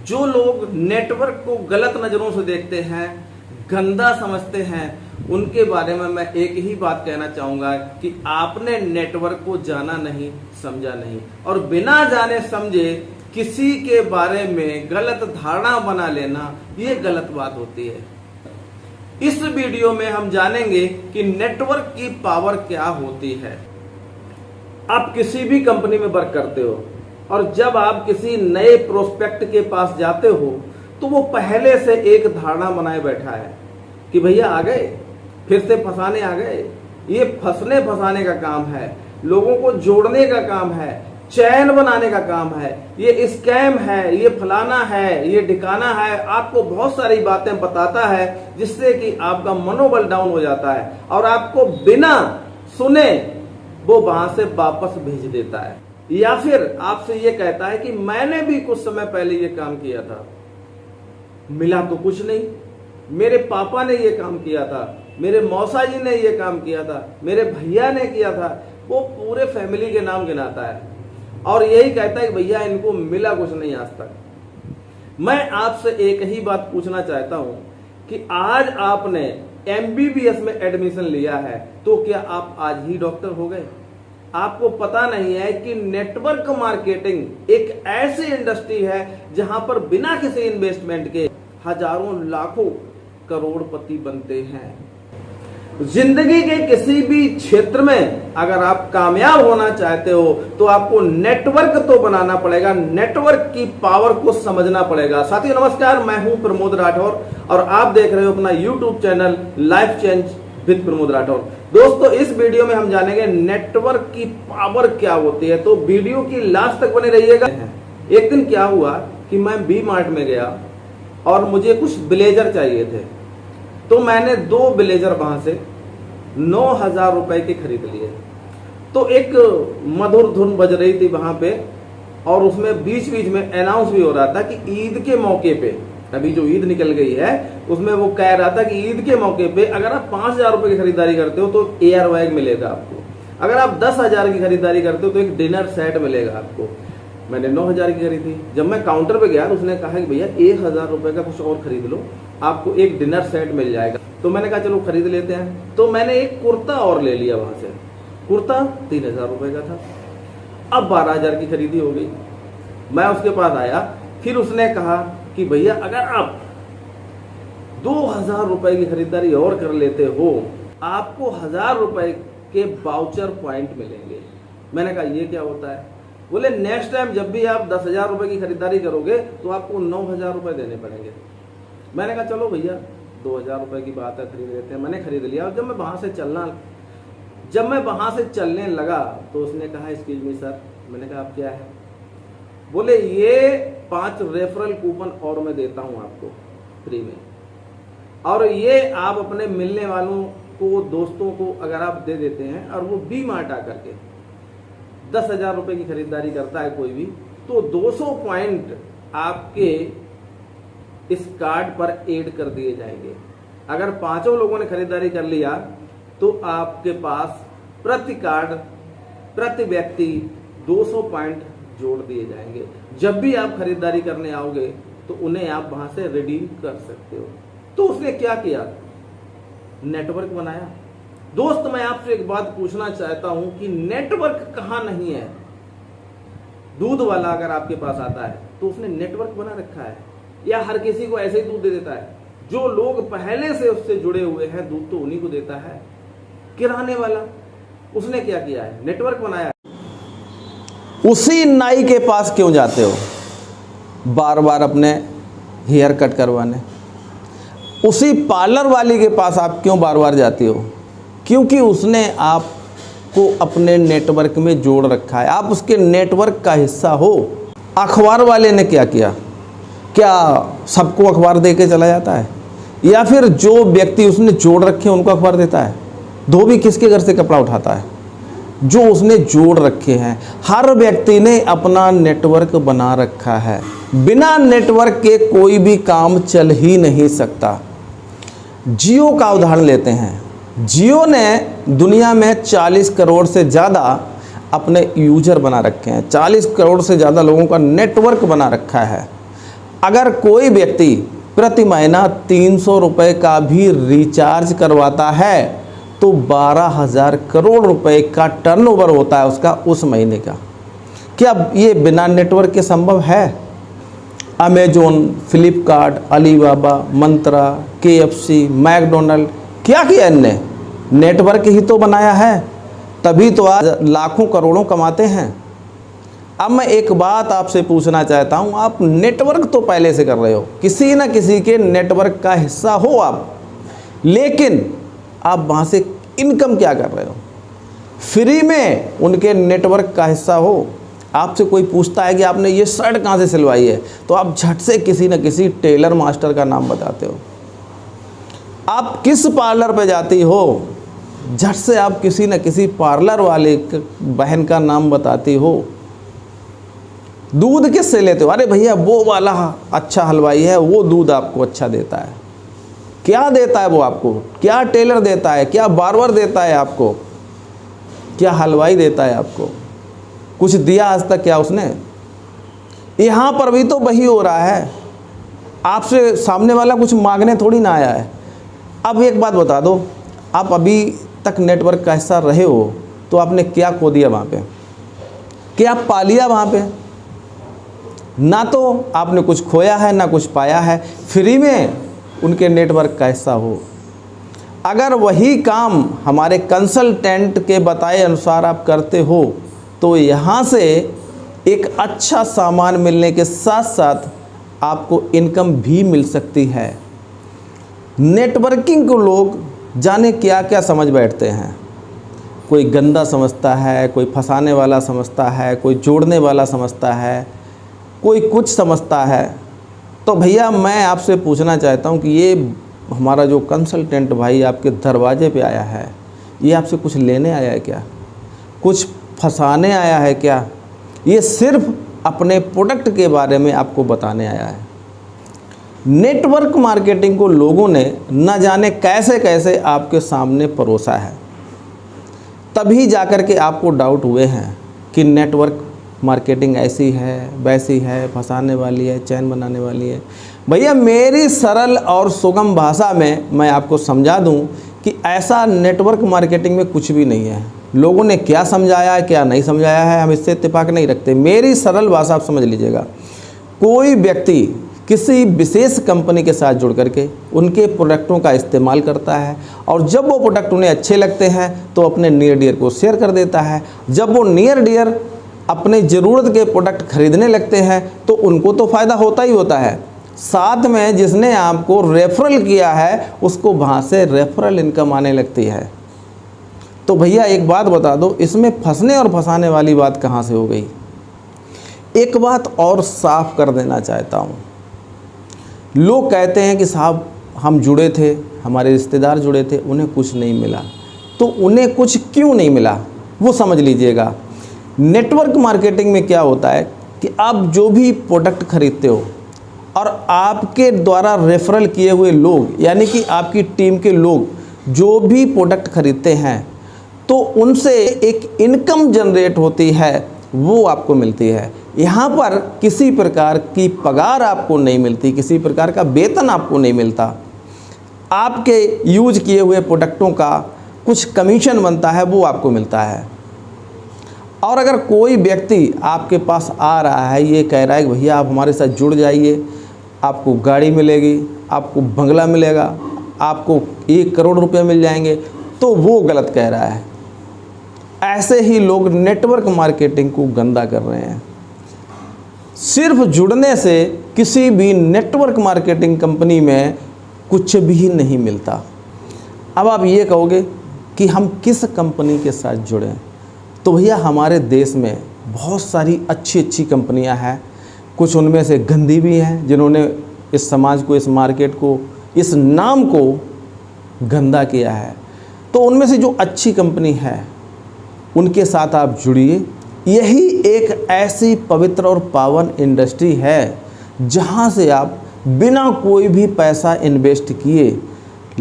जो लोग नेटवर्क को गलत नजरों से देखते हैं, गंदा समझते हैं, उनके बारे में मैं एक ही बात कहना चाहूंगा कि आपने नेटवर्क को जाना नहीं, समझा नहीं, और बिना जाने समझे किसी के बारे में गलत धारणा बना लेना, ये गलत बात होती है। इस वीडियो में हम जानेंगे कि नेटवर्क की पावर क्या होती है। आप किसी भी कंपनी में वर्क करते हो और जब आप किसी नए प्रोस्पेक्ट के पास जाते हो तो वो पहले से एक धारणा बनाए बैठा है कि भैया आ गए, फिर से फंसाने आ गए। ये फंसने फंसाने का काम है, लोगों को जोड़ने का काम है, चैन बनाने का काम है, ये स्कैम है, ये फलाना है, ये ठिकाना है। आपको बहुत सारी बातें बताता है जिससे कि आपका मनोबल डाउन हो जाता है और आपको बिना सुने वो वहां से वापस भेज देता है, या फिर आपसे ये कहता है कि मैंने भी कुछ समय पहले ये काम किया था, मिला तो कुछ नहीं। मेरे पापा ने ये काम किया था, मेरे मौसा जी ने ये काम किया था, मेरे भैया ने किया था। वो पूरे फैमिली के नाम गिनाता है और यही कहता है कि भैया इनको मिला कुछ नहीं आज तक। मैं आपसे एक ही बात पूछना चाहता हूं कि आज आपने MBBS में एडमिशन लिया है तो क्या आप आज ही डॉक्टर हो गए? आपको पता नहीं है कि नेटवर्क मार्केटिंग एक ऐसी इंडस्ट्री है जहां पर बिना किसी इन्वेस्टमेंट के हजारों लाखों करोड़पति बनते हैं। जिंदगी के किसी भी क्षेत्र में अगर आप कामयाब होना चाहते हो तो आपको नेटवर्क तो बनाना पड़ेगा, नेटवर्क की पावर को समझना पड़ेगा। साथियों नमस्कार, मैं हूं प्रमोद राठौर और आप देख रहे हो अपना YouTube channel life change with Pramod Rathore. दोस्तों इस वीडियो में हम जानेंगे नेटवर्क की पावर क्या होती है, तो वीडियो की लास्ट तक बने रहिएगा। एक दिन क्या हुआ कि मैं V-Mart में गया और मुझे कुछ ब्लेजर चाहिए थे, तो मैंने 2 ब्लेजर वहां से 9,000 रुपए के खरीद लिए। तो एक मधुर धुन बज रही थी वहां पे और उसमें बीच बीच में अनाउंस भी हो रहा था कि ईद के मौके पे, अभी जो ईद निकल गई है उसमें वो कह रहा था कि ईद के मौके पे अगर आप 5,000 रुपए की खरीदारी करते हो तो एयर बैग मिलेगा आपको, अगर आप 10,000 की खरीदारी करते हो तो एक डिनर सेट मिलेगा आपको। मैंने 9,000 की खरीदी। जब मैं काउंटर पे गया उसने कहा कि भैया 1,000 रुपए का कुछ और खरीद लो, आपको एक डिनर सेट मिल जाएगा। तो मैंने कहा चलो खरीद लेते हैं। तो मैंने एक कुर्ता और ले लिया वहां से, कुर्ता 3,000 रुपए का था। अब 12,000 की खरीदी हो गई। मैं उसके पास आया, फिर उसने कहा कि भैया अगर आप 2,000 रुपए की खरीदारी और कर लेते हो आपको 1,000 रुपए के वाउचर पॉइंट मिलेंगे। मैंने कहा ये क्या होता है? बोले नेक्स्ट टाइम जब भी आप 10,000 रुपए की खरीदारी करोगे तो आपको 9,000 रुपए देने पड़ेंगे। मैंने कहा चलो भैया 2,000 रुपए की बात है, खरीद लेते हैं। मैंने खरीद लिया और जब मैं वहां से चलने लगा तो उसने कहा एक्सक्यूज मी सर। मैंने कहा आप क्या है? बोले ये 5 रेफरल कूपन और मैं देता हूं आपको फ्री में, और ये आप अपने मिलने वालों को, दोस्तों को अगर आप दे देते हैं और वो V-Mart आकर के 10,000 रुपए की खरीदारी करता है कोई भी, तो 200 पॉइंट आपके इस कार्ड पर ऐड कर दिए जाएंगे। अगर 5 लोगों ने खरीदारी कर लिया तो आपके पास प्रति कार्ड, प्रति व्यक्ति 200 पॉइंट जोड़ दिए जाएंगे। जब भी आप खरीदारी करने आओगे तो उन्हें आप वहां से रिडीम कर सकते हो। तो उसने क्या किया? नेटवर्क बनाया। दोस्त मैं आपसे एक बात पूछना चाहता हूं कि नेटवर्क कहां नहीं है? दूध वाला अगर आपके पास आता है तो उसने नेटवर्क बना रखा है, या हर किसी को ऐसे ही दूध दे देता है? जो लोग पहले से उससे जुड़े हुए हैं दूध तो उन्हीं को देता है। किराने वाला उसने क्या किया है? नेटवर्क बनाया। उसी नाई के पास क्यों जाते हो बार बार अपने हेयर कट करवाने? उसी पार्लर वाली के पास आप क्यों बार बार जाती हो? क्योंकि उसने आपको अपने नेटवर्क में जोड़ रखा है, आप उसके नेटवर्क का हिस्सा हो। अखबार वाले ने क्या किया? क्या सबको अखबार दे के चला जाता है? या फिर जो व्यक्ति उसने जोड़ रखे हैं उनको अखबार देता है? धोबी किसके घर से कपड़ा उठाता है? जो उसने जोड़ रखे हैं। हर व्यक्ति ने अपना नेटवर्क बना रखा है। बिना नेटवर्क के कोई भी काम चल ही नहीं सकता। जियो का उदाहरण लेते हैं। जियो ने दुनिया में 40 करोड़ से ज़्यादा अपने यूजर बना रखे हैं, 40 करोड़ से ज़्यादा लोगों का नेटवर्क बना रखा है। अगर कोई व्यक्ति प्रति महीना 300 रुपये का भी रिचार्ज करवाता है तो 12,000 करोड़ रुपए का टर्नओवर होता है उसका उस महीने का। क्या ये बिना नेटवर्क के संभव है? अमेजोन, फ्लिपकार्ट, अलीबाबा, मंत्रा, KFC, मैकडोनल्ड, क्या किया इनने? नेटवर्क ही तो बनाया है, तभी तो आज लाखों करोड़ों कमाते हैं। अब मैं एक बात आपसे पूछना चाहता हूं, आप नेटवर्क तो पहले से कर रहे हो, किसी न किसी के नेटवर्क का हिस्सा हो आप, लेकिन आप वहाँ से इनकम क्या कर रहे हो? फ्री में उनके नेटवर्क का हिस्सा हो। आपसे कोई पूछता है कि आपने ये शर्ट कहाँ से सिलवाई है, तो आप झट से किसी न किसी टेलर मास्टर का नाम बताते हो। आप किस पार्लर पे जाती हो, झट से आप किसी न किसी पार्लर वाले बहन का नाम बताती हो। दूध किससे लेते हो? अरे भैया वो वाला अच्छा हलवाई है, वो दूध आपको अच्छा देता है। क्या देता है वो आपको? क्या टेलर देता है? क्या बार्बर देता है आपको? क्या हलवाई देता है आपको? कुछ दिया आज तक क्या उसने? यहाँ पर भी तो वही हो रहा है, आपसे सामने वाला कुछ मांगने थोड़ी ना आया है। अब एक बात बता दो, आप अभी तक नेटवर्क का हिस्सा रहे हो तो आपने क्या खो दिया वहाँ पे? क्या पा लिया वहाँ पे? ना तो आपने कुछ खोया है ना कुछ पाया है। फ्री में उनके नेटवर्क का हिस्सा हो। अगर वही काम हमारे कंसल्टेंट के बताए अनुसार आप करते हो तो यहाँ से एक अच्छा सामान मिलने के साथ साथ आपको इनकम भी मिल सकती है। नेटवर्किंग को लोग जाने क्या क्या समझ बैठते हैं। कोई गंदा समझता है, कोई फंसाने वाला समझता है, कोई जोड़ने वाला समझता है, कोई कुछ समझता है। तो भैया मैं आपसे पूछना चाहता हूँ कि ये हमारा जो कंसल्टेंट भाई आपके दरवाजे पे आया है, ये आपसे कुछ लेने आया है क्या? कुछ फंसाने आया है क्या? ये सिर्फ अपने प्रोडक्ट के बारे में आपको बताने आया है। नेटवर्क मार्केटिंग को लोगों ने न जाने कैसे कैसे आपके सामने परोसा है, तभी जाकर के आपको डाउट हुए हैं कि नेटवर्क मार्केटिंग ऐसी है वैसी है, फंसाने वाली है, चैन बनाने वाली है। भैया मेरी सरल और सुगम भाषा में मैं आपको समझा दूं कि ऐसा नेटवर्क मार्केटिंग में कुछ भी नहीं है। लोगों ने क्या समझाया है क्या नहीं समझाया है, हम इससे इत्तेफाक नहीं रखते। मेरी सरल भाषा आप समझ लीजिएगा। कोई व्यक्ति किसी विशेष कंपनी के साथ जुड़ करके उनके प्रोडक्टों का इस्तेमाल करता है और जब वो प्रोडक्ट उन्हें अच्छे लगते हैं तो अपने नियर डियर को शेयर कर देता है। जब वो नियर डियर अपने ज़रूरत के प्रोडक्ट खरीदने लगते हैं तो उनको तो फ़ायदा होता ही होता है, साथ में जिसने आपको रेफरल किया है उसको वहाँ से रेफरल इनकम आने लगती है। तो भैया एक बात बता दो, इसमें फंसने और फंसाने वाली बात कहाँ से हो गई? एक बात और साफ कर देना चाहता हूँ। लोग कहते हैं कि साहब हम जुड़े थे, हमारे रिश्तेदार जुड़े थे, उन्हें कुछ नहीं मिला। तो उन्हें कुछ क्यों नहीं मिला वो समझ लीजिएगा। नेटवर्क मार्केटिंग में क्या होता है कि आप जो भी प्रोडक्ट खरीदते हो और आपके द्वारा रेफरल किए हुए लोग यानी कि आपकी टीम के लोग जो भी प्रोडक्ट खरीदते हैं तो उनसे एक इनकम जनरेट होती है, वो आपको मिलती है। यहाँ पर किसी प्रकार की पगार आपको नहीं मिलती, किसी प्रकार का वेतन आपको नहीं मिलता। आपके यूज किए हुए प्रोडक्टों का कुछ कमीशन बनता है, वो आपको मिलता है। और अगर कोई व्यक्ति आपके पास आ रहा है, ये कह रहा है कि भैया आप हमारे साथ जुड़ जाइए, आपको गाड़ी मिलेगी, आपको बंगला मिलेगा, आपको 1 करोड़ रुपए मिल जाएंगे, तो वो गलत कह रहा है। ऐसे ही लोग नेटवर्क मार्केटिंग को गंदा कर रहे हैं। सिर्फ जुड़ने से किसी भी नेटवर्क मार्केटिंग कंपनी में कुछ भी नहीं मिलता। अब आप ये कहोगे कि हम किस कंपनी के साथ जुड़ें, तो भैया हमारे देश में बहुत सारी अच्छी अच्छी कंपनियां हैं। कुछ उनमें से गंदी भी हैं जिन्होंने इस समाज को, इस मार्केट को, इस नाम को गंदा किया है। तो उनमें से जो अच्छी कंपनी है उनके साथ आप जुड़िए। यही एक ऐसी पवित्र और पावन इंडस्ट्री है जहां से आप बिना कोई भी पैसा इन्वेस्ट किए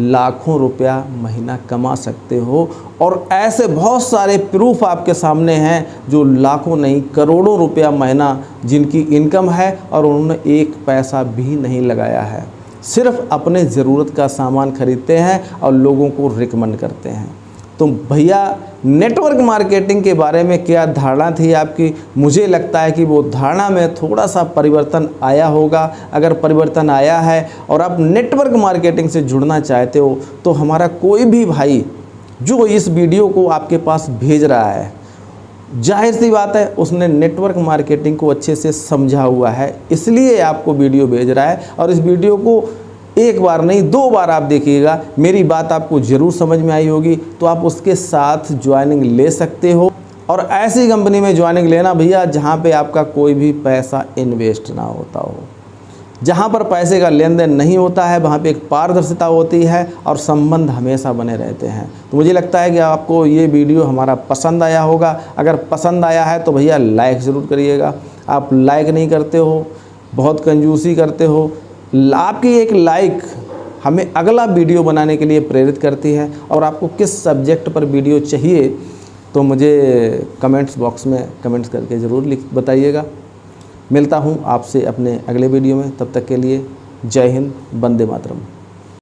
लाखों रुपया महीना कमा सकते हो। और ऐसे बहुत सारे प्रूफ आपके सामने हैं जो लाखों नहीं करोड़ों रुपया महीना जिनकी इनकम है और उन्होंने एक पैसा भी नहीं लगाया है, सिर्फ अपने ज़रूरत का सामान खरीदते हैं और लोगों को रिकमेंड करते हैं। तो भैया नेटवर्क मार्केटिंग के बारे में क्या धारणा थी आपकी? मुझे लगता है कि वो धारणा में थोड़ा सा परिवर्तन आया होगा। अगर परिवर्तन आया है और आप नेटवर्क मार्केटिंग से जुड़ना चाहते हो तो हमारा कोई भी भाई जो इस वीडियो को आपके पास भेज रहा है, जाहिर सी बात है उसने नेटवर्क मार्केटिंग को अच्छे से समझा हुआ है, इसलिए आपको वीडियो भेज रहा है। और इस वीडियो को एक बार नहीं 2 बार आप देखिएगा, मेरी बात आपको ज़रूर समझ में आई होगी, तो आप उसके साथ ज्वाइनिंग ले सकते हो। और ऐसी कंपनी में ज्वाइनिंग लेना भैया जहाँ पे आपका कोई भी पैसा इन्वेस्ट ना होता हो, जहाँ पर पैसे का लेन देन नहीं होता है, वहाँ पे एक पारदर्शिता होती है और संबंध हमेशा बने रहते हैं। तो मुझे लगता है कि आपको ये वीडियो हमारा पसंद आया होगा। अगर पसंद आया है तो भैया लाइक ज़रूर करिएगा। आप लाइक नहीं करते हो, बहुत कंजूसी करते हो। आपकी एक लाइक हमें अगला वीडियो बनाने के लिए प्रेरित करती है। और आपको किस सब्जेक्ट पर वीडियो चाहिए तो मुझे कमेंट्स बॉक्स में कमेंट्स करके ज़रूर बताइएगा। मिलता हूँ आपसे अपने अगले वीडियो में, तब तक के लिए जय हिंद, वंदे मातरम।